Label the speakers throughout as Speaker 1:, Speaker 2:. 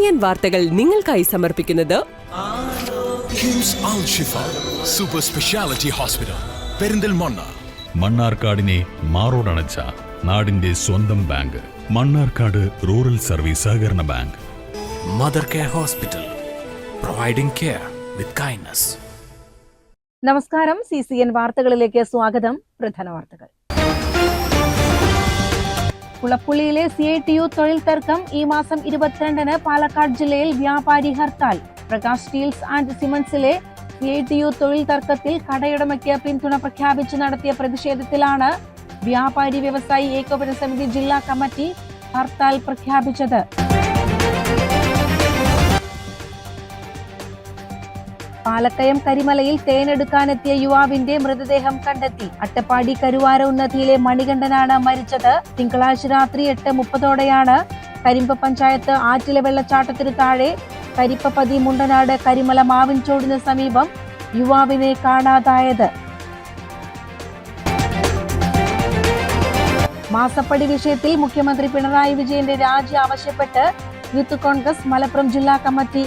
Speaker 1: CCN വാർത്തകൾ നിങ്ങൾക്കായി സമർപ്പിക്കുന്നത്
Speaker 2: കിംസ് അൽ ഷിഫ സൂപ്പർ സ്പെഷ്യാലിറ്റി ഹോസ്പിറ്റൽ പെരിന്തൽമണ്ണ.
Speaker 3: മണ്ണാർക്കാടിനെ മാറോടണച്ച നാടിന്റെ സ്വന്തം ബാങ്ക് മണ്ണാർക്കാട് റൂറൽ സർവീസ് സഹകരണ bank.
Speaker 2: Mother care hospital, providing care with kindness.
Speaker 4: നമസ്കാരം. CCN വാർത്തകളിലേക്ക് സ്വാഗതം. പ്രധാന വാർത്തകൾ. കുളപ്പുള്ളിയിലെ CITU തൊഴിൽ തർക്കം ഈ മാസം 22-ന് പാലക്കാട് ജില്ലയിൽ വ്യാപാരി ഹർത്താൽ. പ്രകാശ് സ്റ്റീൽസ് ആൻഡ് സിമന്റ്സിലെ CITU തൊഴിൽ തർക്കത്തിൽ കടയുടമയ്ക്ക് പിന്തുണ പ്രഖ്യാപിച്ച് നടത്തിയ പ്രതിഷേധത്തിലാണ് വ്യാപാരി വ്യവസായി ഏകോപന സമിതി ജില്ലാ കമ്മിറ്റി ഹർത്താൽ പ്രഖ്യാപിച്ചത്. പാലക്കയം കരിമലയിൽ തേനെടുക്കാനെത്തിയ യുവാവിന്റെ മൃതദേഹം കണ്ടെത്തി. അട്ടപ്പാടി കരുവാര ഉന്നതിയിലെ മണികണ്ഠനാണ് മരിച്ചത്. തിങ്കളാഴ്ച രാത്രി 8:30 കരിമ്പ പഞ്ചായത്ത് ആറ്റിലെ വെള്ളച്ചാട്ടത്തിനു താഴെ കരിപ്പപ്പതി മുണ്ടനാട് കരിമല മാവിൻചോടിന് സമീപം യുവാവിനെ കാണാതായത്. മാസപ്പടി വിഷയത്തിൽ മുഖ്യമന്ത്രി പിണറായി വിജയന്റെ രാജി ആവശ്യപ്പെട്ട് യൂത്ത് കോൺഗ്രസ് മലപ്പുറം ജില്ലാ കമ്മിറ്റി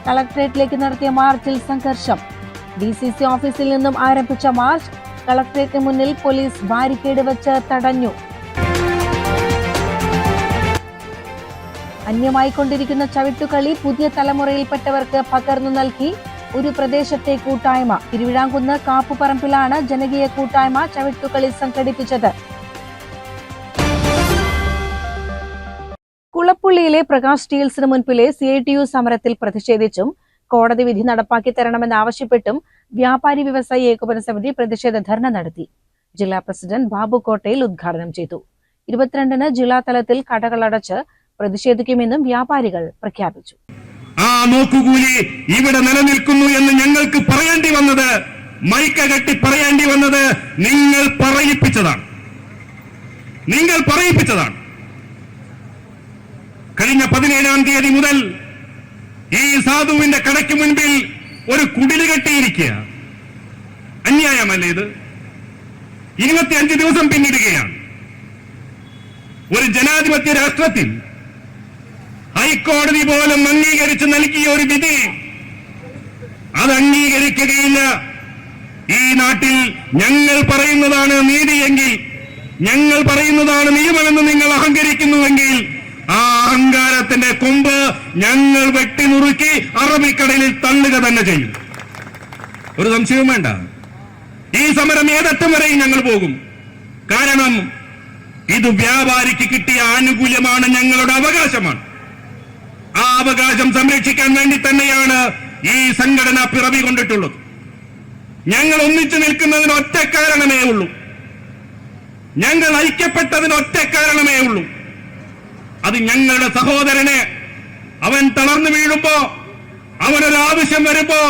Speaker 4: കളക്ടറേറ്റിലേക്ക് നടത്തിയ മാർച്ചിൽ സംഘർഷം. DCC ഓഫീസിൽ നിന്നും ആരംഭിച്ച മാർച്ച് കളക്ടറേറ്റിന് മുന്നിൽ പോലീസ് ബാരിക്കേഡ് വെച്ച് തടഞ്ഞു. അന്യമായിക്കൊണ്ടിരിക്കുന്ന ചവിട്ടുകളി പുതിയ തലമുറയിൽപ്പെട്ടവർക്ക് പകർന്നു നൽകി ഒരു പ്രദേശത്തെ കൂട്ടായ്മ. തിരുവിഴാംകുന്ന് കാപ്പുപറമ്പിലാണ് ജനകീയ കൂട്ടായ്മ ചവിട്ടുകളി സംഘടിപ്പിച്ചത്. കുളപ്പുള്ളിയിലെ പ്രകാശ് സ്റ്റീൽസിന് മുൻപിലെ CITU സമരത്തിൽ പ്രതിഷേധിച്ചും കോടതി വിധി നടപ്പാക്കി തരണമെന്നാവശ്യപ്പെട്ടും വ്യാപാരി വ്യവസായി ഏകോപന സമിതി പ്രതിഷേധ ധർണ നടത്തി. ജില്ലാ പ്രസിഡന്റ് ബാബു കോട്ടയിൽ ഉദ്ഘാടനം ചെയ്തു. 22-ന് ജില്ലാ തലത്തിൽ കടകളടച്ച് പ്രതിഷേധിക്കുമെന്നും വ്യാപാരികൾ പ്രഖ്യാപിച്ചു.
Speaker 5: ആ നോക്കുകൂലി ഇവിടെ നിലനിൽക്കുന്നു എന്ന് ഞങ്ങൾക്ക് പറയേണ്ടി വന്നത്, മൈക്ക കെട്ടി പറയേണ്ടി വന്നത് നിങ്ങൾ പറയിപ്പിച്ചതാണ്. കഴിഞ്ഞ 17-ാം തീയതി മുതൽ ഈ സാധുവിന്റെ കടയ്ക്ക് മുൻപിൽ ഒരു കുടില് കെട്ടിയിരിക്കുക. അന്യായമല്ലേ ഇത്? 25 ദിവസം പിന്നിടുകയാണ്. ഒരു ജനാധിപത്യ രാഷ്ട്രത്തിൽ ഹൈക്കോടതി പോലും അംഗീകരിച്ച് നൽകിയ ഒരു വിധി അത് അംഗീകരിക്കുകയില്ല. ഈ നാട്ടിൽ ഞങ്ങൾ പറയുന്നതാണ് നീതിയെങ്കിൽ, ഞങ്ങൾ പറയുന്നതാണ് നിയമമെന്ന് നിങ്ങൾ അഹങ്കരിക്കുന്നുവെങ്കിൽ ആ അഹങ്കാരത്തിന്റെ കൊമ്പ് ഞങ്ങൾ വെട്ടിനുറുക്കി അറബിക്കടലിൽ തള്ളുക തന്നെ ചെയ്യും. ഒരു സംശയവും വേണ്ട. ഈ സമരം ഏതറ്റം വരെയും ഞങ്ങൾ പോകും. കാരണം ഇത് വ്യാപാരിക്ക് കിട്ടിയ ആനുകൂല്യമാണ്, ഞങ്ങളുടെ അവകാശമാണ്. ആ അവകാശം സംരക്ഷിക്കാൻ വേണ്ടി തന്നെയാണ് ഈ സംഘടന പിറവി കൊണ്ടിട്ടുള്ളത്. ഞങ്ങൾ ഒന്നിച്ചു നിൽക്കുന്നതിന് ഒറ്റ കാരണമേ ഉള്ളൂ. ഞങ്ങൾ ഐക്യപ്പെട്ടതിന് ഒറ്റ കാരണമേ ഉള്ളൂ. അത് ഞങ്ങളുടെ സഹോദരനെ അവൻ തളർന്നു വീഴുമ്പോ, അവനൊരാവശ്യം വരുമ്പോ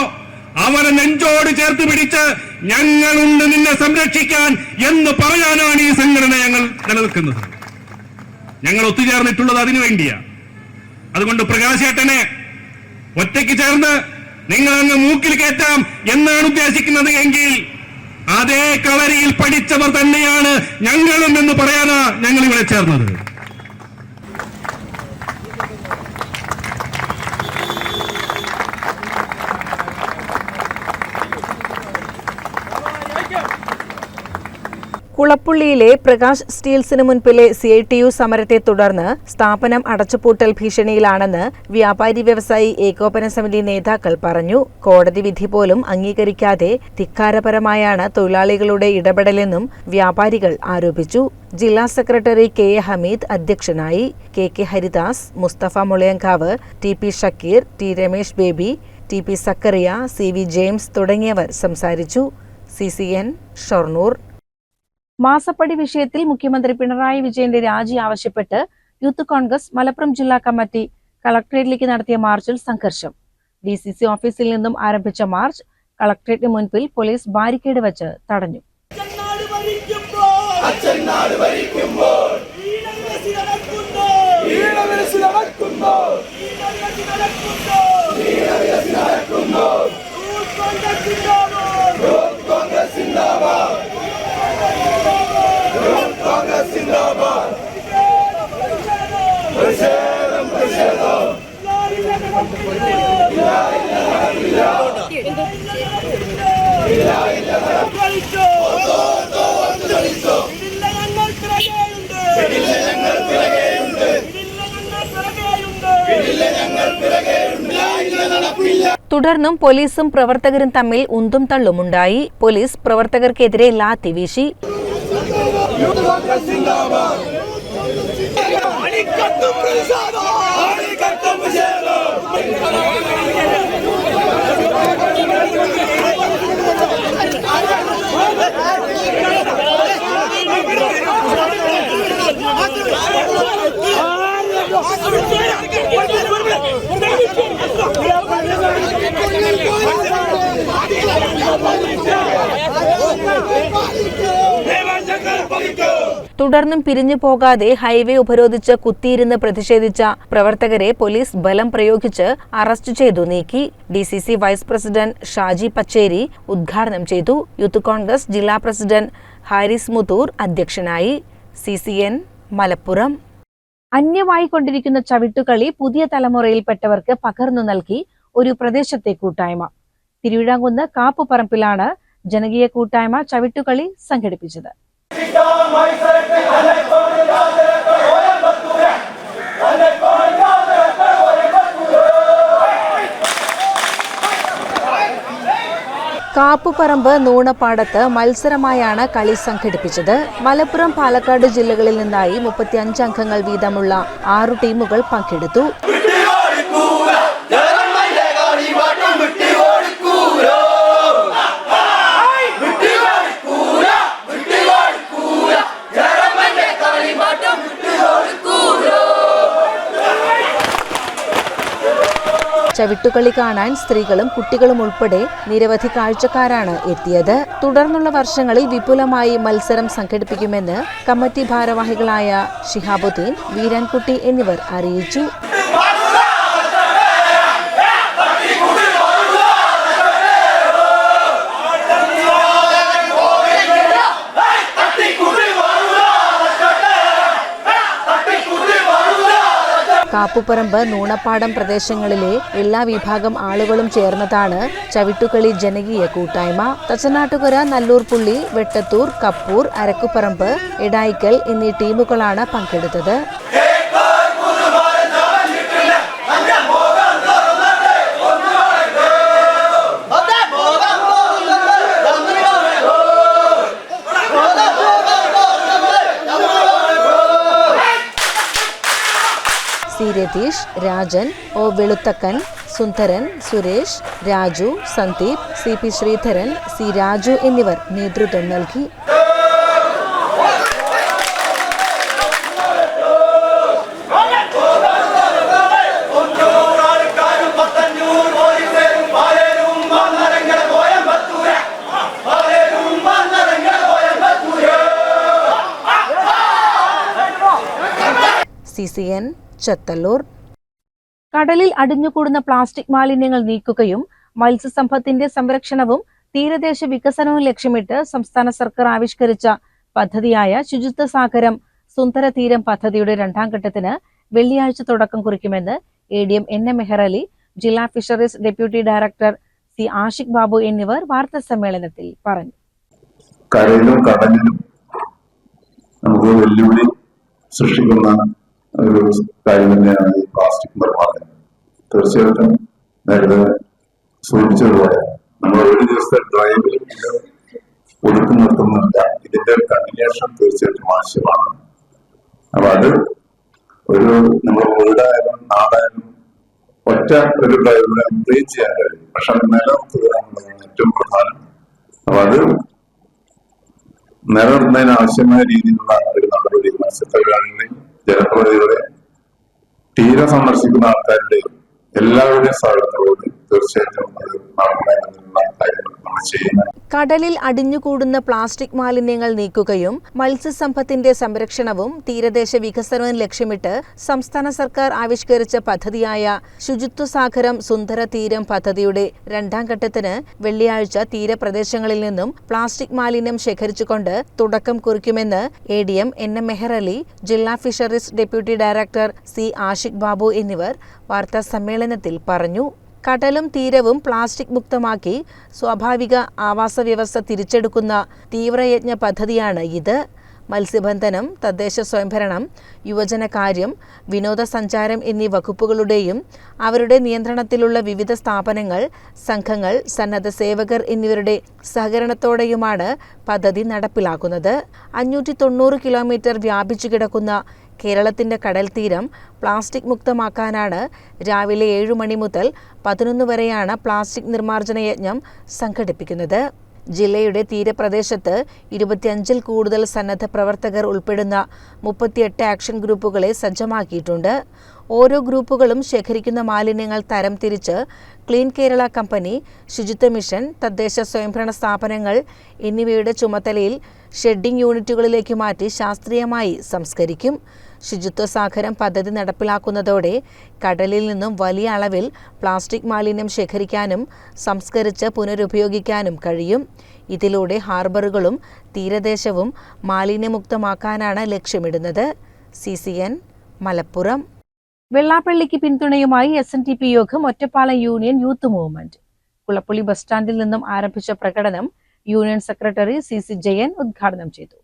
Speaker 5: അവനെ നെഞ്ചോട് ചേർത്ത് പിടിച്ച് ഞങ്ങളുണ്ട് നിന്നെ സംരക്ഷിക്കാൻ എന്ന് പറയാനാണ് ഈ സംഘടന ഞങ്ങൾ നിലനിൽക്കുന്നത്. ഞങ്ങൾ ഒത്തുചേർന്നിട്ടുള്ളത് അതിനു വേണ്ടിയാ. അതുകൊണ്ട് പ്രകാശേട്ടനെ ഒറ്റയ്ക്ക് ചേർന്ന് നിങ്ങൾ അങ്ങ് മൂക്കിൽ കയറ്റാം എന്നാണ് ഉദ്ദേശിക്കുന്നത് എങ്കിൽ അതേ കളരിയിൽ പഠിച്ചവർ തന്നെയാണ് ഞങ്ങളും എന്ന് പറയാനാ ഞങ്ങൾ ഇവിടെ ചേർന്നത്.
Speaker 4: കുളപ്പുള്ളിയിലെ പ്രകാശ് സ്റ്റീൽസിന് മുൻപിലെ CITU സമരത്തെ തുടർന്ന് സ്ഥാപനം അടച്ചുപൂട്ടൽ ഭീഷണിയിലാണെന്ന് വ്യാപാരി വ്യവസായി ഏകോപന സമിതി നേതാക്കൾ പറഞ്ഞു. കോടതി വിധി പോലും അംഗീകരിക്കാതെ ധിക്കാരപരമായാണ് തൊഴിലാളികളുടെ ഇടപെടലെന്നും വ്യാപാരികൾ ആരോപിച്ചു. ജില്ലാ സെക്രട്ടറി KA ഹമീദ് അധ്യക്ഷനായി. KK Haridas, Mustafa Mulayankavu, TP Shakeer, T Ramesh Baby, TP Zakaria, CV James തുടങ്ങിയവർ സംസാരിച്ചു. CCN ഷൊർണൂർ. മാസപ്പടി വിഷയത്തിൽ മുഖ്യമന്ത്രി പിണറായി വിജയന്റെ രാജി ആവശ്യപ്പെട്ട് യൂത്ത് കോൺഗ്രസ് മലപ്പുറം ജില്ലാ കമ്മിറ്റി കളക്ടറേറ്റിലേക്ക് നടത്തിയ മാർച്ചിൽ സംഘർഷം. DCC ഓഫീസിൽ നിന്നും ആരംഭിച്ച മാർച്ച് കളക്ടറേറ്റിന് മുൻപിൽ പോലീസ് ബാരിക്കേഡ് വെച്ച് തടഞ്ഞു. തുടർന്നും പോലീസും പ്രവർത്തകരും തമ്മിൽ ഉന്തും തള്ളുമുണ്ടായി. പോലീസ് പ്രവർത്തകർക്കെതിരെ ലാത്തി വീശി. തുടർന്നും പിരിഞ്ഞു പോകാതെ ഹൈവേ ഉപരോധിച്ച് കുത്തിയിരുന്ന് പ്രതിഷേധിച്ച പ്രവർത്തകരെ പോലീസ് ബലം പ്രയോഗിച്ച് അറസ്റ്റ് ചെയ്തു നീക്കി. DCC vice president Shaji Pacheri ഉദ്ഘാടനം ചെയ്തു. യൂത്ത് കോൺഗ്രസ് ജില്ലാ പ്രസിഡന്റ് ഹാരിസ് മുത്തൂർ അധ്യക്ഷനായി. CCN മലപ്പുറം. അന്യമായിക്കൊണ്ടിരിക്കുന്ന ചവിട്ടുകളി പുതിയ തലമുറയിൽപ്പെട്ടവർക്ക് പകർന്നു നൽകി ഒരു പ്രദേശത്തെ കൂട്ടായ്മ. തിരുവിഴാംകുന്ന് കാപ്പുപറമ്പിലാണ് ജനകീയ കൂട്ടായ്മ ചവിട്ടുകളി സംഘടിപ്പിച്ചത്. കാപ്പുപറമ്പ് നൂണപ്പാടത്ത് മത്സരമായാണ് കളി സംഘടിപ്പിച്ചത്. മലപ്പുറം, പാലക്കാട് ജില്ലകളിൽ നിന്നായി 35 അംഗങ്ങൾ വീതമുള്ള 6 ടീമുകൾ പങ്കെടുത്തു. ചവിട്ടുകളി കാണാൻ സ്ത്രീകളും കുട്ടികളും ഉൾപ്പെടെ നിരവധി കാഴ്ചക്കാരാണ് എത്തിയത്. തുടർന്നുള്ള വർഷങ്ങളിൽ വിപുലമായി മത്സരം സംഘടിപ്പിക്കുമെന്ന് കമ്മിറ്റി ഭാരവാഹികളായ ഷിഹാബുദ്ദീൻ, വീരാൻകുട്ടി എന്നിവർ അറിയിച്ചു. കാപ്പുപറമ്പ്, നൂണപ്പാടം പ്രദേശങ്ങളിലെ എല്ലാ വിഭാഗം ആളുകളും ചേർന്നതാണ് ചവിട്ടുകളി ജനകീയ കൂട്ടായ്മ. തച്ചനാട്ടുകര, നല്ലൂർപുള്ളി, വെട്ടത്തൂർ, കപ്പൂർ, അരക്കുപറമ്പ്, എടായിക്കൽ എന്നീ ടീമുകളാണ് പങ്കെടുത്തത്. സി രതീഷ്, രാജൻ, ഒ വെളുത്തക്കൻ, സുന്ദരൻ, സുരേഷ്, രാജു, സന്ദീപ്, CP ശ്രീധരൻ, സി രാജു എന്നിവർ നേതൃത്വം നൽകി. CCN ചത്തല്ലൂർ. കടലിൽ അടിഞ്ഞുകൂടുന്ന പ്ലാസ്റ്റിക് മാലിന്യങ്ങൾ നീക്കുകയും മത്സ്യസമ്പത്തിന്റെ സംരക്ഷണവും തീരദേശ വികസനവും ലക്ഷ്യമിട്ട് സംസ്ഥാന സർക്കാർ ആവിഷ്കരിച്ച പദ്ധതിയായ ശുചിത്വ സാഗരം സുന്ദര തീരം പദ്ധതിയുടെ 2ാം ഘട്ടത്തിന് വെള്ളിയാഴ്ച തുടക്കം കുറിക്കുമെന്ന് ADM NM മെഹറലി, ജില്ലാ fisheries deputy director C Ashiq Babu എന്നിവർ വാർത്താ സമ്മേളനത്തിൽ പറഞ്ഞു.
Speaker 6: കരയിലും കടലിലും നമുക്ക് വെല്ലുവിളി സൃഷ്ടിക്കുന്ന ഒരു കാര്യം തന്നെയാണ് ഈ പ്ലാസ്റ്റിക് നിർമ്മാർജ്ജനം. തീർച്ചയായിട്ടും നേരത്തെ സൂചിപ്പിച്ചതുപോലെ നമ്മൾ ഒരു ദിവസത്തെ ഡ്രൈവിൽ ഒതുക്കി നിർത്തുന്നില്ല. ഇതിന്റെ കണ്ടിന്യൂഷൻ തീർച്ചയായിട്ടും ആവശ്യമാണ്. അപ്പൊ അത് ഒരു നമ്മൾ വീടായാലും നാടായാലും ഒറ്റ ഒരു ഡ്രൈവിനെ ക്ലീൻ ചെയ്യാൻ കഴിയും. പക്ഷെ നിലനിർത്തുക എന്നുള്ളതാണ് ഏറ്റവും പ്രധാനം. അപ്പൊ അത് നിലനിർത്തുന്നതിന് ആവശ്യമായ രീതിയിലുള്ള ഒരു നടപടി മത്സ്യത്തൊഴിലാളികളെയും ജനപ്രതിനിധികളെ തീരം സന്ദർശിക്കുന്ന ആൾക്കാരുടെയും എല്ലാവരുടെയും സഹകരണത്തോട് തീർച്ചയായിട്ടും അത് നടക്കുന്നതിനുള്ള കാര്യങ്ങൾ നമ്മൾ ചെയ്യുന്നത്.
Speaker 4: കടലിൽ അടിഞ്ഞുകൂടുന്ന പ്ലാസ്റ്റിക് മാലിന്യങ്ങൾ നീക്കുകയും മത്സ്യസമ്പത്തിന്റെ സംരക്ഷണവും തീരദേശ വികസനവും ലക്ഷ്യമിട്ട് സംസ്ഥാന സർക്കാർ ആവിഷ്കരിച്ച പദ്ധതിയായ ശുചിത്വ സാഗരം സുന്ദര തീരം പദ്ധതിയുടെ 2ാം ഘട്ടത്തിന് വെള്ളിയാഴ്ച തീരപ്രദേശങ്ങളിൽ നിന്നും പ്ലാസ്റ്റിക് മാലിന്യം ശേഖരിച്ചുകൊണ്ട് തുടക്കം കുറിക്കുമെന്ന് ADM NM മെഹറലി, ജില്ലാ fisheries deputy director C Ashiq Babu എന്നിവർ വാർത്താ സമ്മേളനത്തിൽ പറഞ്ഞു. കടലും തീരവും പ്ലാസ്റ്റിക് മുക്തമാക്കി സ്വാഭാവിക ആവാസ വ്യവസ്ഥ തിരിച്ചെടുക്കുന്ന തീവ്രയജ്ഞ പദ്ധതിയാണ് ഇത്. മത്സ്യബന്ധനം, തദ്ദേശ സ്വയംഭരണം, യുവജനകാര്യം, വിനോദസഞ്ചാരം എന്നീ വകുപ്പുകളുടെയും അവരുടെ നിയന്ത്രണത്തിലുള്ള വിവിധ സ്ഥാപനങ്ങൾ, സംഘങ്ങൾ, സന്നദ്ധ സേവകർ എന്നിവരുടെ സഹകരണത്തോടെയുമാണ് പദ്ധതി നടപ്പിലാക്കുന്നത്. 590 കിലോമീറ്റർ വ്യാപിച്ചു കിടക്കുന്ന കേരളത്തിന്റെ കടൽ തീരം പ്ലാസ്റ്റിക് മുക്തമാക്കാനാണ് രാവിലെ 7 മണി മുതൽ 11 വരെയാണ് പ്ലാസ്റ്റിക് നിർമ്മാർജ്ജന യജ്ഞം സംഘടിപ്പിക്കുന്നത്. ജില്ലയുടെ തീരപ്രദേശത്ത് 25-ൽ കൂടുതൽ സന്നദ്ധ പ്രവർത്തകർ ഉൾപ്പെടുന്ന 38 ആക്ഷൻ ഗ്രൂപ്പുകളെ സജ്ജമാക്കിയിട്ടുണ്ട്. ഓരോ ഗ്രൂപ്പുകളും ശേഖരിക്കുന്ന മാലിന്യങ്ങൾ തരംതിരിച്ച് ക്ലീൻ കേരള കമ്പനി, ശുചിത്വ മിഷൻ, തദ്ദേശ സ്വയംഭരണ സ്ഥാപനങ്ങൾ എന്നിവയുടെ ചുമതലയിൽ ഷെഡിംഗ് യൂണിറ്റുകളിലേക്ക് മാറ്റി ശാസ്ത്രീയമായി സംസ്കരിക്കും. ശുചിത്വ സാഗരം പദ്ധതി നടപ്പിലാക്കുന്നതോടെ കടലിൽ നിന്നും വലിയ അളവിൽ പ്ലാസ്റ്റിക് മാലിന്യം ശേഖരിക്കാനും സംസ്കരിച്ച് പുനരുപയോഗിക്കാനും കഴിയും. ഇതിലൂടെ ഹാർബറുകളും തീരദേശവും മാലിന്യമുക്തമാക്കാനാണ് ലക്ഷ്യമിടുന്നത്. CCN മലപ്പുറം. വെള്ളാപ്പള്ളിക്ക് പിന്തുണയുമായി SNDP യോഗം Ottapalam union youth movement. Kulappully bus സ്റ്റാൻഡിൽ നിന്നും ആരംഭിച്ച പ്രകടനം യൂണിയൻ സെക്രട്ടറി CC ജയൻ ഉദ്ഘാടനം ചെയ്തു.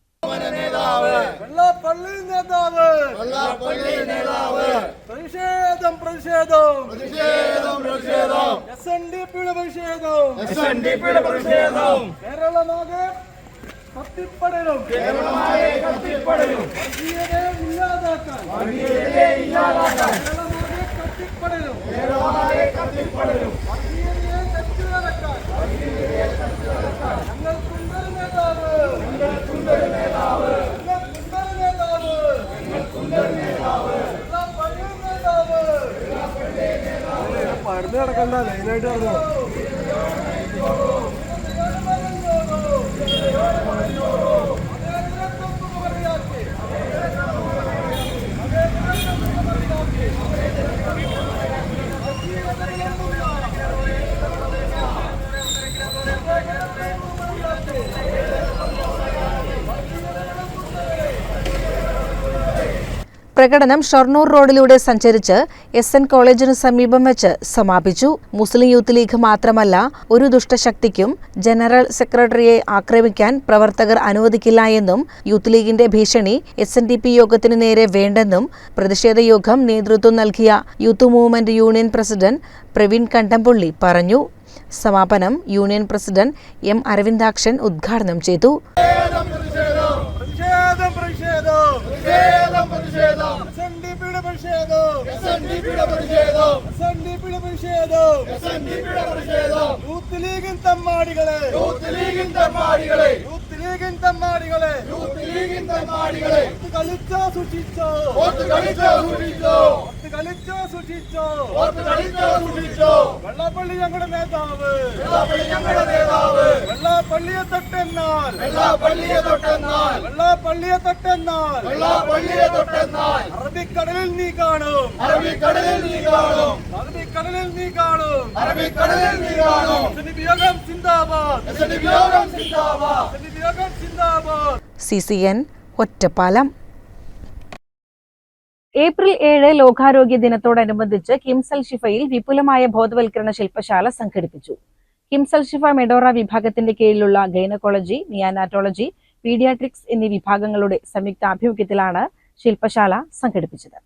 Speaker 4: പ്രകടനം ഷൊർണൂർ റോഡിലൂടെ സഞ്ചരിച്ച് SN കോളേജിനു സമീപം വെച്ച് സമാപിച്ചു. മുസ്ലിം യൂത്ത് ലീഗ് മാത്രമല്ല, ഒരു ദുഷ്ടശക്തിക്കും ജനറൽ സെക്രട്ടറിയെ ആക്രമിക്കാൻ പ്രവർത്തകർ അനുവദിക്കില്ല എന്നും യൂത്ത് ലീഗിന്റെ ഭീഷണി SNDP യോഗത്തിനു നേരെ വേണ്ടെന്നും പ്രതിഷേധ യോഗം നേതൃത്വം നൽകിയ youth movement union president Praveen Kandampully പറഞ്ഞു. സമാപനം യൂണിയൻ പ്രസിഡന്റ് M അരവിന്ദാക്ഷൻ ഉദ്ഘാടനം ചെയ്തു.
Speaker 7: വെള്ളാപ്പള്ളി ഞങ്ങളുടെ നേതാവ്, വെള്ളാപ്പള്ളിയെ തൊട്ടെന്നാൽ, വെള്ളാപ്പള്ളിയെ തൊട്ടെന്നാൽ അറബിക്കടലിൽ നീ കാണും, അറബിക്കടലിൽ നീ കാണും.
Speaker 4: CCN ഒറ്റപ്പാലം. ഏപ്രിൽ 7 ലോകാരോഗ്യ ദിനത്തോടനുബന്ധിച്ച് കിംസ് അൽ ഷിഫയിൽ വിപുലമായ ബോധവൽക്കരണ ശില്പശാല സംഘടിപ്പിച്ചു. കിംസ് അൽ ഷിഫ മെഡോറ വിഭാഗത്തിന്റെ കീഴിലുള്ള ഗൈനക്കോളജി, നിയാനാറ്റോളജി, പീഡിയാട്രിക്സ് എന്നീ വിഭാഗങ്ങളുടെ സംയുക്താഭിമുഖ്യത്തിലാണ് ശില്പശാല സംഘടിപ്പിച്ചത്.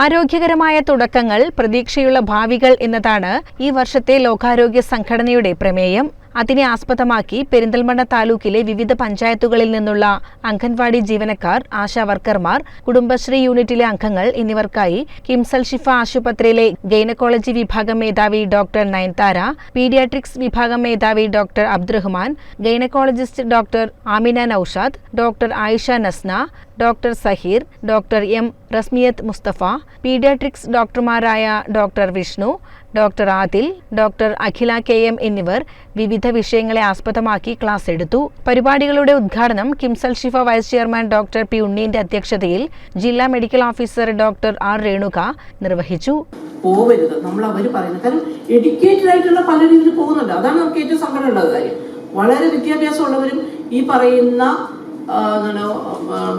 Speaker 4: ആരോഗ്യകരമായ തുടക്കങ്ങൾ, പ്രതീക്ഷയുള്ള ഭാവികൾ എന്നതാണ് ഈ വർഷത്തെ ലോകാരോഗ്യ സംഘടനയുടെ പ്രമേയം. അതിനെ ആസ്പദമാക്കി പെരിന്തൽമണ്ണ താലൂക്കിലെ വിവിധ പഞ്ചായത്തുകളിൽ നിന്നുള്ള അംഗൻവാടി ജീവനക്കാർ, ആശാവർക്കർമാർ, കുടുംബശ്രീ യൂണിറ്റിലെ അംഗങ്ങൾ എന്നിവർക്കായി കിംസ് അൽ ഷിഫ ആശുപത്രിയിലെ ഗൈനക്കോളജി വിഭാഗം മേധാവി ഡോക്ടർ നയൻതാര, പീഡിയാട്രിക്സ് വിഭാഗം മേധാവി doctor Abdurahman, gynaecologist doctor Amina Noushad, doctor Ayisha Nasna, doctor Saheer, doctor M Rasmiyath Musthafa, paediatrics ഡോക്ടർമാരായ doctor Vishnu, doctor Adil, doctor Akhila KM എന്നിവർ വിവിധ വിഷയങ്ങളെ ആസ്പദമാക്കി ക്ലാസ് എടുത്തു. പരിപാടികളുടെ ഉദ്ഘാടനം KIMS Al Shifa vice chairman doctor P ഉണ്ണീന്റെ അധ്യക്ഷതയിൽ ജില്ലാ medical officer doctor R Renuka നിർവഹിച്ചു.
Speaker 8: പോവരുത്, നമ്മൾ അവർ പറയുന്നത്, കാരണം എഡ്യൂക്കേറ്റഡ് ആയിട്ടുള്ള പലരും ഇതിൽ പോകുന്നുണ്ട്. അതാണ് നമുക്ക് ഏറ്റവും സങ്കടമുള്ള കാര്യം. വളരെ വിദ്യാഭ്യാസമുള്ളവരും ഈ പറയുന്ന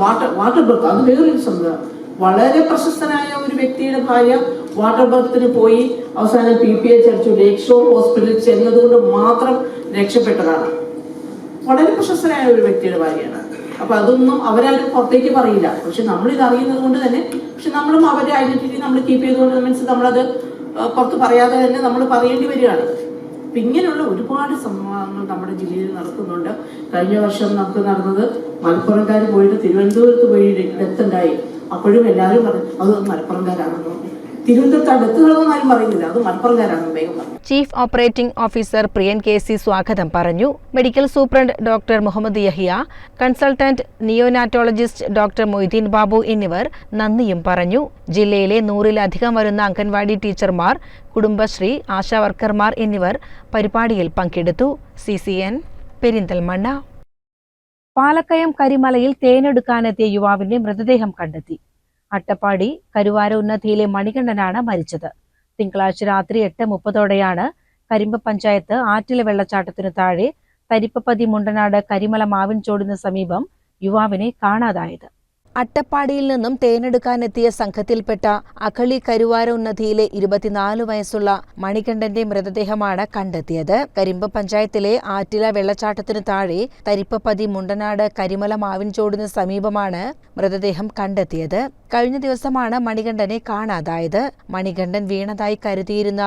Speaker 8: വാട്ടർ ബർത്ത്, അത് വേറൊരു സംഭവം. വളരെ പ്രശസ്തനായ ഒരു വ്യക്തിയുടെ ഭാര്യ വാട്ടർ ബർത്തിന് പോയി അവസാനം PPH അടിച്ചു. ലേക്ക് ഷോർ ഹോസ്പിറ്റലിൽ ചെന്നതുകൊണ്ട് മാത്രം രക്ഷപ്പെട്ടതാണ്. വളരെ പ്രശസ്തനായ ഒരു വ്യക്തിയുടെ ഭാര്യയാണ്. അപ്പൊ അതൊന്നും അവരാരും പുറത്തേക്ക് പറയില്ല. പക്ഷെ നമ്മളിത് അറിയുന്നത് കൊണ്ട് തന്നെ, പക്ഷെ നമ്മളും അവരുടെ ഐഡന്റിറ്റി നമ്മൾ കീപ്പ് ചെയ്തുകൊണ്ട് മീൻസ് നമ്മളത് പുറത്ത് പറയാതെ തന്നെ നമ്മൾ പറയേണ്ടി വരികയാണ്. അപ്പൊ ഇങ്ങനെയുള്ള ഒരുപാട് സംഭവങ്ങൾ നമ്മുടെ ജില്ലയിൽ നടക്കുന്നുണ്ട്. കഴിഞ്ഞ വർഷം നമുക്ക് നടന്നത് മലപ്പുറംകാർ പോയിട്ട് തിരുവനന്തപുരത്ത് പോയി ഡെത്ത് ഉണ്ടായി. അപ്പോഴും എല്ലാവരും പറഞ്ഞു അത് മലപ്പുറംകാരാണെന്ന്. തിരുവനന്തപുരത്ത് ഡെത്ത് നടന്നൊന്നും ആരും പറയുന്നില്ല, അത് മലപ്പുറംകാരാണെന്ന് വേഗം പറഞ്ഞു.
Speaker 4: Chief operating officer Priyan KC സ്വാഗതം പറഞ്ഞു. Medical superintendent doctor Muhammad Yahya, consultant neonatologist doctor Moideen Babu എന്നിവർ നന്ദിയും പറഞ്ഞു. ജില്ലയിലെ 100-ലധികം വരുന്ന അംഗൻവാടി ടീച്ചർമാർ, കുടുംബശ്രീ, ആശാവർക്കർമാർ എന്നിവർ പരിപാടിയിൽ പങ്കെടുത്തു. CCN പെരിന്തൽമണ്ണ. പാലക്കയം കരിമലയിൽ തേനെടുക്കാനെത്തിയ യുവാവിന്റെ മൃതദേഹം കണ്ടെത്തി. അട്ടപ്പാടി കരുവാര ഉന്നതിയിലെ മണികണ്ഠനാണ് മരിച്ചത്. തിങ്കളാഴ്ച രാത്രി 8:30 കരിമ്പ പഞ്ചായത്ത് ആറ്റിലെ വെള്ളച്ചാട്ടത്തിനു താഴെ തരിപ്പപ്പതി മുണ്ടനാട് കരിമല മാവിൻചോടിന് സമീപം യുവാവിനെ കാണാതായത്. അട്ടപ്പാടിയിൽ നിന്നും തേനെടുക്കാനെത്തിയ സംഘത്തിൽപ്പെട്ട അഖളി കരുവാര ഉന്നതിയിലെ 24 വയസ്സുള്ള മണികണ്ഠന്റെ മൃതദേഹമാണ് കണ്ടെത്തിയത്. കരിമ്പ പഞ്ചായത്തിലെ ആറ്റില വെള്ളച്ചാട്ടത്തിനു താഴെ തരിപ്പപ്പതി മുണ്ടനാട് കരിമല മാവിൻചോടിന് സമീപമാണ് മൃതദേഹം കണ്ടെത്തിയത്. കഴിഞ്ഞ ദിവസമാണ് മണികണ്ഠനെ കാണാതായത്. മണികണ്ഠൻ വീണതായി കരുതിയിരുന്ന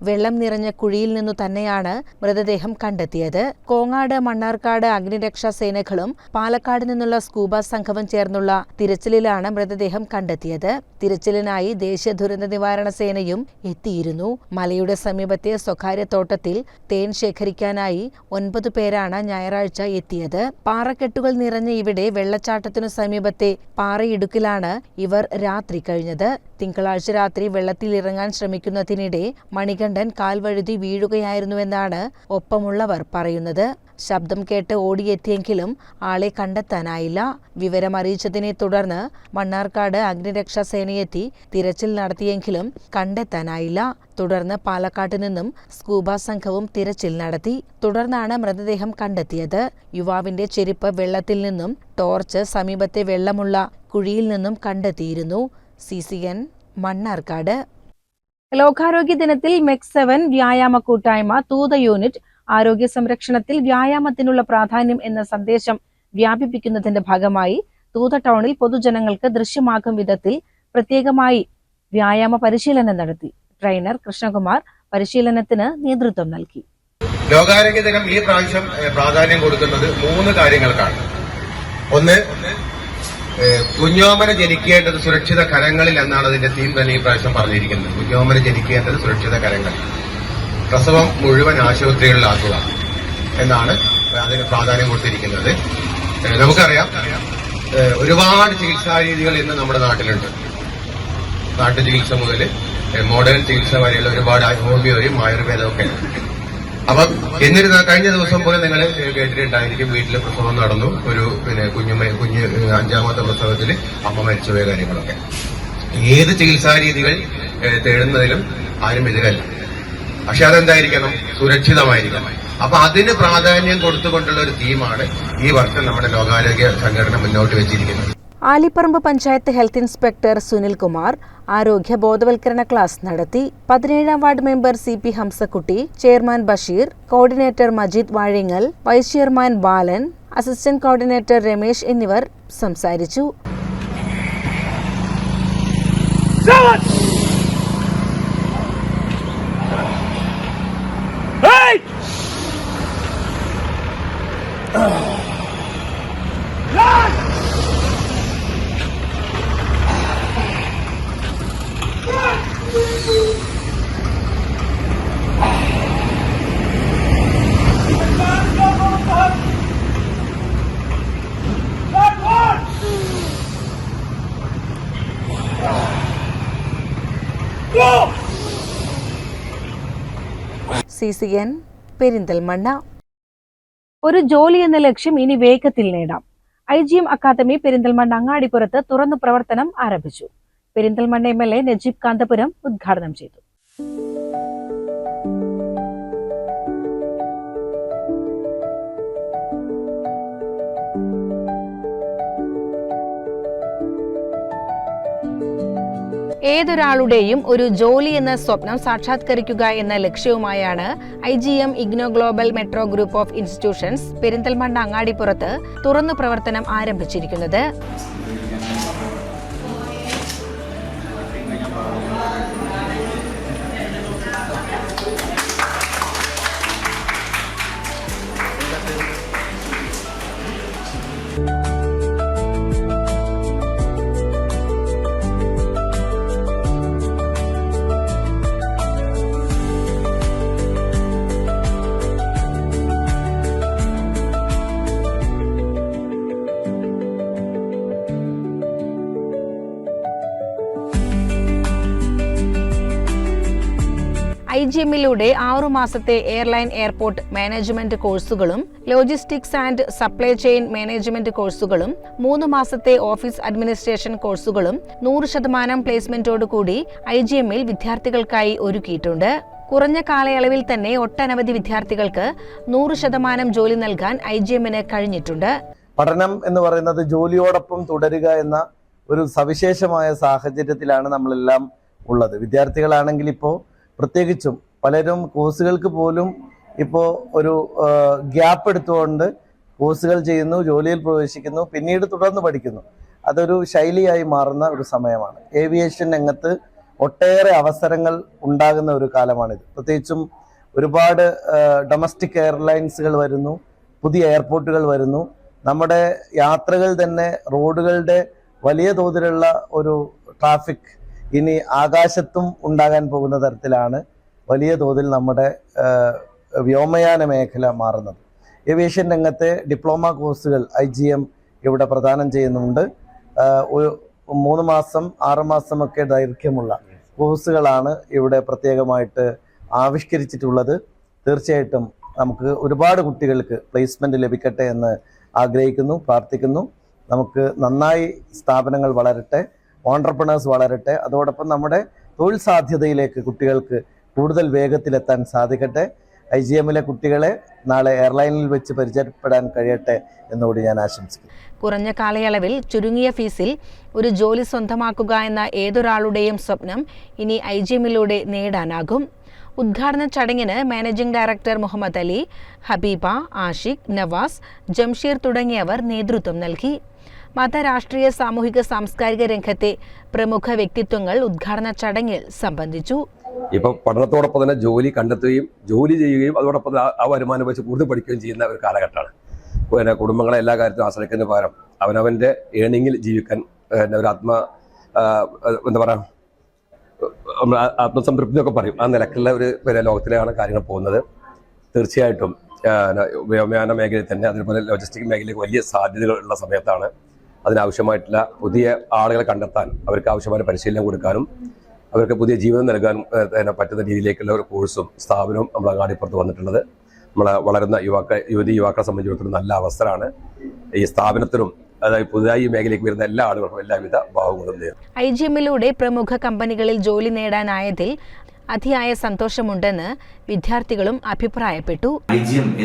Speaker 4: വെള്ളം നിറഞ്ഞ കുഴിയിൽ നിന്നു തന്നെയാണ് മൃതദേഹം കണ്ടെത്തിയത്. കോങ്ങാട്, മണ്ണാർക്കാട് അഗ്നിരക്ഷാ സേനകളും പാലക്കാട് നിന്നുള്ള സ്കൂബ സംഘവും ചേർന്നുള്ള തിരച്ചിലിലാണ് മൃതദേഹം കണ്ടെത്തിയത്. തിരച്ചിലിനായി ദേശീയ ദുരന്ത നിവാരണ സേനയും എത്തിയിരുന്നു. മലയുടെ സമീപത്തെ സ്വകാര്യ തോട്ടത്തിൽ തേൻ ശേഖരിക്കാനായി 9 പേരാണ് ഞായറാഴ്ച എത്തിയത്. പാറക്കെട്ടുകൾ നിറഞ്ഞ ഇവിടെ വെള്ളച്ചാട്ടത്തിനു സമീപത്തെ പാറയിടുക്കിലാണ് ഇവർ രാത്രി കഴിഞ്ഞത്. തിങ്കളാഴ്ച രാത്രി വെള്ളത്തിലിറങ്ങാൻ ശ്രമിക്കുന്നതിനിടെ മണികണ്ഠൻ കാൽവഴുതി വീഴുകയായിരുന്നുവെന്നാണ് ഒപ്പമുള്ളവർ പറയുന്നത്. ശബ്ദം കേട്ട് ഓടിയെത്തിയെങ്കിലും ആളെ കണ്ടെത്താനായില്ല. വിവരമറിയിച്ചതിനെ തുടർന്ന് മണ്ണാർക്കാട് അഗ്നിരക്ഷാ സേനയെത്തി തിരച്ചിൽ നടത്തിയെങ്കിലും കണ്ടെത്താനായില്ല. തുടർന്ന് പാലക്കാട്ട് നിന്നും സ്കൂബ സംഘവും തിരച്ചിൽ നടത്തി. തുടർന്നാണ് മൃതദേഹം കണ്ടെത്തിയത്. യുവാവിന്റെ ചെരുപ്പ് വെള്ളത്തിൽ നിന്നും ടോർച്ച് സമീപത്തെ വെള്ളമുള്ള കുഴിയിൽ നിന്നും കണ്ടെത്തിയിരുന്നു. CCN മണ്ണാർക്കാട്. ലോകാരോഗ്യ ദിനത്തിൽ MEC 7 വ്യായാമ കൂട്ടായ്മ തൂത യൂണിറ്റ് ആരോഗ്യ സംരക്ഷണത്തിൽ വ്യായാമത്തിനുള്ള പ്രാധാന്യം എന്ന സന്ദേശം വ്യാപിപ്പിക്കുന്നതിന്റെ ഭാഗമായി തൂത ടൗണിൽ പൊതുജനങ്ങൾക്ക് ദൃശ്യമാകും വിധത്തിൽ പ്രത്യേകമായി വ്യായാമ പരിശീലനം നടത്തി. ട്രെയിനർ കൃഷ്ണകുമാർ പരിശീലനത്തിന് നേതൃത്വം നൽകി.
Speaker 9: ലോകാരോഗ്യ ദിനം ഈ പ്രാവശ്യം പ്രാധാന്യം കൊടുക്കുന്നത് 3 കാര്യങ്ങൾക്കാണ്. ഒന്ന്, കുഞ്ഞോമന ജനിക്കേണ്ടത് സുരക്ഷിത കരങ്ങളിൽ എന്നാണ് അതിന്റെ തീം തന്നെ ഈ പ്രാവശ്യം പറഞ്ഞിരിക്കുന്നത്. കുഞ്ഞോമന ജനിക്കേണ്ടത് സുരക്ഷിത കരങ്ങളിൽ. പ്രസവം മുഴുവൻ ആശുപത്രികളിലാക്കുക എന്നാണ് അതിന് പ്രാധാന്യം കൊടുത്തിരിക്കുന്നത്. നമുക്കറിയാം ഒരുപാട് ചികിത്സാ രീതികൾ ഇന്ന് നമ്മുടെ നാട്ടിലുണ്ട്. നാട്ടു ചികിത്സ മുതൽ മോഡേൺ ചികിത്സ വരെയുള്ള ഒരുപാട് ഹോമിയോയും ആയുർവേദവും ഒക്കെ. അപ്പം എന്നിരുന്ന കഴിഞ്ഞ ദിവസം പോലും നിങ്ങൾ കേട്ടിട്ടുണ്ടായിരിക്കും, വീട്ടിൽ പ്രസവം നടന്നു, ഒരു കുഞ്ഞ് 5ാമത്തെ പ്രസവത്തിൽ അമ്മ മരിച്ചുപോയ കാര്യങ്ങളൊക്കെ. ഏത് ചികിത്സാ രീതികൾ തേടുന്നതിലും ആരും എതിരല്ല. പക്ഷെ അതെന്തായിരിക്കണം? സുരക്ഷിതമായിരിക്കണം. അപ്പൊ അതിന് പ്രാധാന്യം കൊടുത്തുകൊണ്ടുള്ള ഒരു തീമാണ് ഈ വർഷം നമ്മുടെ ലോകാരോഗ്യ സംഘടന മുന്നോട്ട് വെച്ചിരിക്കുന്നത്.
Speaker 4: ആലിപ്പറമ്പ് പഞ്ചായത്ത് ഹെൽത്ത് ഇൻസ്പെക്ടർ സുനിൽകുമാർ ആരോഗ്യ ബോധവൽക്കരണ ക്ലാസ് നടത്തി. 17ാം ward member CP Hamsakutty, chairman Basheer, coordinator Majeed Vazhingal, vice chairman Balan, assistant coordinator Ramesh എന്നിവർ സംസാരിച്ചു. CCN പെരിന്തൽമണ്ണ. ഒരു ജോലി എന്ന ലക്ഷ്യം ഇനി വേഗത്തിൽ നേടാം. IGM അക്കാദമി പെരിന്തൽമണ്ണ അങ്ങാടിപ്പുറത്ത് തുറന്നു പ്രവർത്തനം ആരംഭിച്ചു. പെരിന്തൽമണ്ണ MLA നജീബ് കാന്തപുരം ഉദ്ഘാടനം ചെയ്തു. ഏതൊരാളുടെയും ഒരു ജോലി എന്ന സ്വപ്നം സാക്ഷാത്കരിക്കുക എന്ന ലക്ഷ്യവുമായാണ് IGM ഇഗ്നോ global metro group of institutions Perinthalmanna അങ്ങാടിപ്പുറത്ത് തുറന്നു പ്രവർത്തനം ആരംഭിച്ചിരിക്കുന്നത്. IGMിലൂടെ 6 മാസത്തെ എയർലൈൻ എയർപോർട്ട് മാനേജ്മെന്റ് കോഴ്സുകളും logistics and supply chain management കോഴ്സുകളും 3 മാസത്തെ ഓഫീസ് അഡ്മിനിസ്ട്രേഷൻ കോഴ്സുകളും 100% പ്ലേസ്മെന്റോടുകൂടി IGMിൽ വിദ്യാർത്ഥികൾക്കായി ഒരുക്കിയിട്ടുണ്ട്. കുറഞ്ഞ കാലയളവിൽ തന്നെ ഒട്ടനവധി വിദ്യാർത്ഥികൾക്ക് 100% ജോലി നൽകാൻ IGMന് കഴിഞ്ഞിട്ടുണ്ട്.
Speaker 10: പഠനം എന്ന് പറയുന്നത് ജോലിയോടൊപ്പം തുടരുക എന്ന ഒരു സവിശേഷമായ സാഹചര്യത്തിലാണ് നമ്മളെല്ലാം ഉള്ളത്. വിദ്യാർത്ഥികളാണെങ്കിൽ ഇപ്പോൾ പ്രത്യേകിച്ചും പലരും കോഴ്സുകൾക്ക് പോലും ഇപ്പോൾ ഒരു ഗ്യാപ്പ് എടുത്തുകൊണ്ട് കോഴ്സുകൾ ചെയ്യുന്നു, ജോലിയിൽ പ്രവേശിക്കുന്നു, പിന്നീട് തുടർന്ന് പഠിക്കുന്നു. അതൊരു ശൈലിയായി മാറുന്ന ഒരു സമയമാണ്. ഏവിയേഷൻ രംഗത്ത് ഒട്ടേറെ അവസരങ്ങൾ ഉണ്ടാകുന്ന ഒരു കാലമാണിത്. പ്രത്യേകിച്ചും ഒരുപാട് ഡൊമസ്റ്റിക് എയർലൈൻസുകൾ വരുന്നു, പുതിയ എയർപോർട്ടുകൾ വരുന്നു. നമ്മുടെ യാത്രകൾ തന്നെ റോഡുകളുടെ വലിയ തോതിലുള്ള ഒരു ട്രാഫിക് ഇനി ആകാശത്തും ഉണ്ടാകാൻ പോകുന്ന തരത്തിലാണ് വലിയ തോതിൽ നമ്മുടെ വ്യോമയാന മേഖല മാറുന്നത്. ഏവിയേഷൻ രംഗത്തെ ഡിപ്ലോമ കോഴ്സുകൾ IGM ഇവിടെ പ്രദാനം ചെയ്യുന്നുണ്ട്. 3 മാസം 6 മാസമൊക്കെ ദൈർഘ്യമുള്ള കോഴ്സുകളാണ് ഇവിടെ പ്രത്യേകമായിട്ട് ആവിഷ്കരിച്ചിട്ടുള്ളത്. തീർച്ചയായിട്ടും നമുക്ക് ഒരുപാട് കുട്ടികൾക്ക് പ്ലേസ്മെന്റ് ലഭിക്കട്ടെ എന്ന് ആഗ്രഹിക്കുന്നു, പ്രാർത്ഥിക്കുന്നു. നമുക്ക് നന്നായി സ്ഥാപനങ്ങൾ വളരട്ടെ, ഓൺട്രപ്രണേഴ്സ് വളരട്ടെ. അതോടൊപ്പം നമ്മുടെ തൊഴിൽ സാധ്യതയിലേക്ക് കുട്ടികൾക്ക് കൂടുതൽ വേഗത്തിലെത്താൻ സാധിക്കട്ടെ. IGMലെ കുട്ടികളെ നാളെ എയർലൈനിൽ വെച്ച് പരിചയപ്പെടാൻ കഴിയട്ടെ എന്നുകൂടി ഞാൻ ആശംസിക്കുന്നു.
Speaker 4: കുറഞ്ഞ കാലയളവിൽ ചുരുങ്ങിയ ഫീസിൽ ഒരു ജോലി സ്വന്തമാക്കുക എന്ന ഏതൊരാളുടെയും സ്വപ്നം ഇനി IGMലൂടെ നേടാനാകും. ഉദ്ഘാടന ചടങ്ങിന് മാനേജിംഗ് ഡയറക്ടർ മുഹമ്മദ് അലി, ഹബീബ, ആഷിഖ്, നവാസ്, ജംഷീർ തുടങ്ങിയവർ നേതൃത്വം നൽകി. മത, രാഷ്ട്രീയ, സാമൂഹിക, സാംസ്കാരിക രംഗത്തെ പ്രമുഖ വ്യക്തിത്വങ്ങൾ ഉദ്ഘാടന ചടങ്ങിൽ സംബന്ധിച്ചു.
Speaker 11: ഇപ്പം പഠനത്തോടൊപ്പം തന്നെ ജോലി കണ്ടെത്തുകയും ജോലി ചെയ്യുകയും അതോടൊപ്പം ആ വരുമാനം വെച്ച് കൂടുതൽ പഠിക്കുകയും ചെയ്യുന്ന ഒരു കാലഘട്ടമാണ്. പിന്നെ കുടുംബങ്ങളെ എല്ലാ കാര്യത്തിലും ആശ്രയിക്കുന്നതിന് പകരം അവനവൻ്റെ ഏണിങ്ങിൽ ജീവിക്കാൻ ഒരു എന്താ പറയുക ആത്മസംതൃപ്തി എന്നൊക്കെ പറയും. ആ നിലക്കുള്ള ഒരു ലോകത്തിലാണ് കാര്യങ്ങൾ പോകുന്നത്. തീർച്ചയായിട്ടും വ്യോമയാന മേഖലയിൽ തന്നെ അതേപോലെ ലോജിസ്റ്റിക് മേഖലയിൽ വലിയ സാധ്യതകൾ ഉള്ള സമയത്താണ് അതിനാവശ്യമായിട്ടുള്ള പുതിയ ആളുകളെ കണ്ടെത്താൻ, അവർക്ക് ആവശ്യമായ പരിശീലനം കൊടുക്കാനും അവർക്ക് പുതിയ ജീവിതം നൽകാനും പറ്റുന്ന രീതിയിലേക്കുള്ള ഒരു കോഴ്സും സ്ഥാപനവും നമ്മൾ അങ്ങാടിപ്പുറത്ത് വന്നിട്ടുള്ളത്. നമ്മളെ വളരുന്ന യുവതിയുവാക്കളെ സംബന്ധിച്ചിടത്തോളം നല്ല അവസരമാണ്. ഈ സ്ഥാപനത്തിനും അതായത് പുതുതായി ഈ മേഖലയിലേക്ക് വരുന്ന എല്ലാ ആളുകൾക്കും എല്ലാവിധ ഭാവങ്ങളും നേരും.
Speaker 4: IGMലൂടെ പ്രമുഖ കമ്പനികളിൽ ജോലി നേടാനായതിൽ അതിയായ സന്തോഷമുണ്ടെന്ന് വിദ്യാർത്ഥികളും അഭിപ്രായപ്പെട്ടു.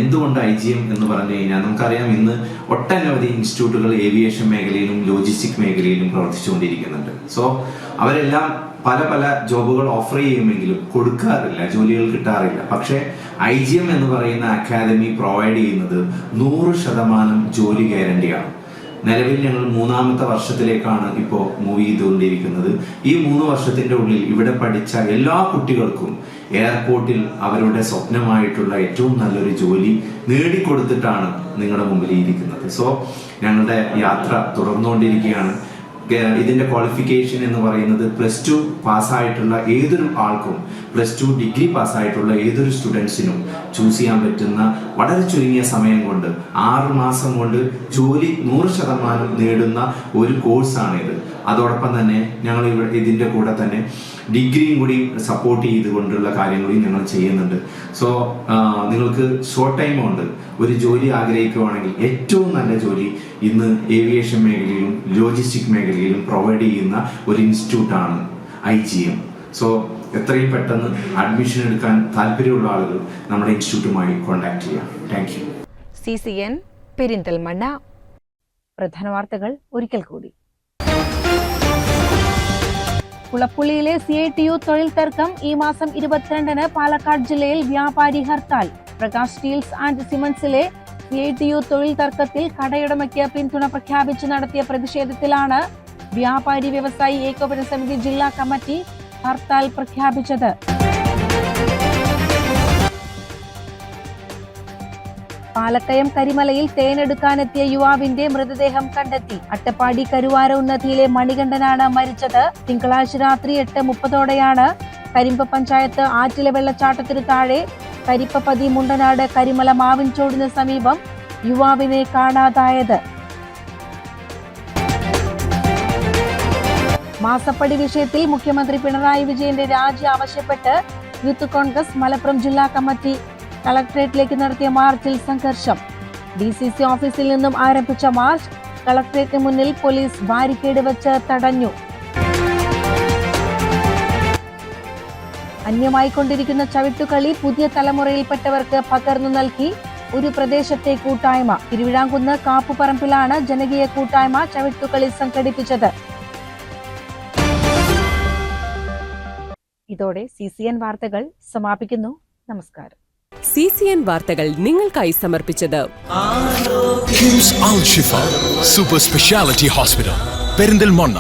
Speaker 12: എന്തുകൊണ്ട് IGM എന്ന് പറഞ്ഞു കഴിഞ്ഞാൽ നമുക്കറിയാം, ഇന്ന് ഒട്ടനവധി ഇൻസ്റ്റിറ്റ്യൂട്ടുകൾ ഏവിയേഷൻ മേഖലയിലും ലോജിസ്റ്റിക് മേഖലയിലും പ്രവർത്തിച്ചുകൊണ്ടിരിക്കുന്നുണ്ട്. സോ അവരെല്ലാം പല പല ജോബുകൾ ഓഫർ ചെയ്യുമെങ്കിലും കൊടുക്കാറില്ല, ജോലികൾ കിട്ടാറില്ല. പക്ഷേ IGM എന്ന് പറയുന്ന അക്കാദമി പ്രൊവൈഡ് ചെയ്യുന്നത് 100% ജോലി ഗ്യാരണ്ടിയാണ്. നിലവിൽ ഞങ്ങൾ 3ാമത്തെ വർഷത്തിലേക്കാണ് ഇപ്പോൾ മൂവ് ചെയ്തുകൊണ്ടിരിക്കുന്നത്. ഈ 3 വർഷത്തിന്റെ ഉള്ളിൽ ഇവിടെ പഠിച്ച എല്ലാ കുട്ടികൾക്കും എയർപോർട്ടിൽ അവരുടെ സ്വപ്നമായിട്ടുള്ള ഏറ്റവും നല്ലൊരു ജോലി നേടിക്കൊടുത്തിട്ടാണ് നിങ്ങളുടെ മുമ്പിൽ ഇരിക്കുന്നത്. സോ ഞങ്ങളുടെ യാത്ര തുടർന്നുകൊണ്ടിരിക്കുകയാണ്. ഇതിന്റെ ക്വാളിഫിക്കേഷൻ എന്ന് പറയുന്നത് +2 പാസ്സായിട്ടുള്ള ഏതൊരു ആൾക്കും, +2 ഡിഗ്രി പാസ്സായിട്ടുള്ള ഏതൊരു സ്റ്റുഡൻസിനും ചൂസ് ചെയ്യാൻ പറ്റുന്ന വളരെ ചുരുങ്ങിയ സമയം കൊണ്ട് 6 മാസം കൊണ്ട് ജോലി 100% നേടുന്ന ഒരു കോഴ്സാണിത്. അതോടൊപ്പം തന്നെ ഞങ്ങൾ ഇതിന്റെ കൂടെ തന്നെ ഡിഗ്രിയും കൂടി സപ്പോർട്ട് ചെയ്തുകൊണ്ടുള്ള കാര്യങ്ങൾ ഞങ്ങൾ ചെയ്യുന്നുണ്ട്. സോ നിങ്ങൾക്ക് ഷോർട്ട് ടൈം കൊണ്ട് ഒരു ജോലി ആഗ്രഹിക്കുകയാണെങ്കിൽ ഏറ്റവും നല്ല ജോലി ഇന്ന് ഏവിയേഷൻ മേഖലയിലും ലോജിസ്റ്റിക് മേഖലയിലും പ്രൊവൈഡ് ചെയ്യുന്ന ഒരു ഇൻസ്റ്റിറ്റ്യൂട്ടാണ് IGM. സോ എത്രയും പെട്ടെന്ന് അഡ്മിഷൻ എടുക്കാൻ താല്പര്യമുള്ള ആളുകൾ നമ്മുടെ ഇൻസ്റ്റിറ്റ്യൂട്ടുമായി കോൺടാക്ട് ചെയ്യാം. Thank you.
Speaker 4: CCN പെരിന്തൽമണ്ണ. പ്രധാന വാർത്തകൾ ഒരിക്കൽ കൂടി. കുളപ്പുള്ളിയിലെ CITU തൊഴിൽ തർക്കം ഈ മാസം 22-ന് പാലക്കാട് ജില്ലയിൽ വ്യാപാരി ഹർത്താൽ. പ്രകാശ് സ്റ്റീൽസ് ആൻഡ് സിമന്റ്സിലെ CITU തൊഴിൽ തർക്കത്തിൽ കടയുടമയ്ക്ക് പിന്തുണ പ്രഖ്യാപിച്ച് നടത്തിയ പ്രതിഷേധത്തിലാണ് വ്യാപാരി വ്യവസായി ഏകോപന സമിതി ജില്ലാ കമ്മിറ്റി ഹർത്താൽ പ്രഖ്യാപിച്ചത്. പാലക്കയം കരിമലയിൽ തേനെടുക്കാനെത്തിയ യുവാവിന്റെ മൃതദേഹം കണ്ടെത്തി. അട്ടപ്പാടി കരുവാര ഉന്നതിയിലെ മണികണ്ഠനാണ് മരിച്ചത്. തിങ്കളാഴ്ച രാത്രി 8:30ഓടെയാണ് കരിമ്പ പഞ്ചായത്ത് ആറ്റിലെ വെള്ളച്ചാട്ടത്തിനു താഴെ കരിപ്പപ്പതി മുണ്ടനാട് കരിമല മാവിൻചോടിന് സമീപം യുവാവിനെ കാണാതായത്. മാസപ്പടി വിഷയത്തിൽ മുഖ്യമന്ത്രി പിണറായി വിജയന്റെ രാജി ആവശ്യപ്പെട്ട് യൂത്ത് കോൺഗ്രസ് മലപ്പുറം ജില്ലാ കമ്മിറ്റി കളക്ടറേറ്റിലേക്ക് നടത്തിയ മാർച്ചിൽ സംഘർഷം. DCC ഓഫീസിൽ നിന്നും ആരംഭിച്ച മാർച്ച് കളക്ടറേറ്റിന് മുന്നിൽ പോലീസ് ബാരിക്കേഡ് വെച്ച് തടഞ്ഞു. അന്യമായിക്കൊണ്ടിരിക്കുന്ന ചവിട്ടുകളി പുതിയ തലമുറയിൽപ്പെട്ടവർക്ക് പകർന്നു നൽകി ഒരു പ്രദേശത്തെ കൂട്ടായ്മ. തിരുവിഴാംകുന്ന് കാപ്പുപറമ്പിലാണ് ജനകീയ കൂട്ടായ്മ ചവിട്ടുകളി സംഘടിപ്പിച്ചത്. ഇതോടെ CCN വാർത്തകൾ സമാപിക്കുന്നു. നമസ്കാരം.
Speaker 1: CCN വാർത്തകൾ നിങ്ങൾക്കായി സമർപ്പിച്ചത്
Speaker 2: കിംസ് അൽ ഷിഫ സൂപ്പർ സ്പെഷ്യാലിറ്റി ഹോസ്പിറ്റൽ പെരിന്തൽമണ്ണ.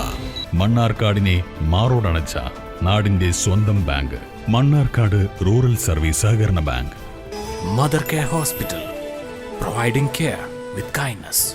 Speaker 3: മണ്ണാർക്കാടിനെ മാറോടണച്ച നാടിന്റെ സ്വന്തം ബാങ്ക് മണ്ണാർക്കാട് റൂറൽ സർവീസ് സഹകരണ bank.
Speaker 2: Mother care hospital providing care with kindness.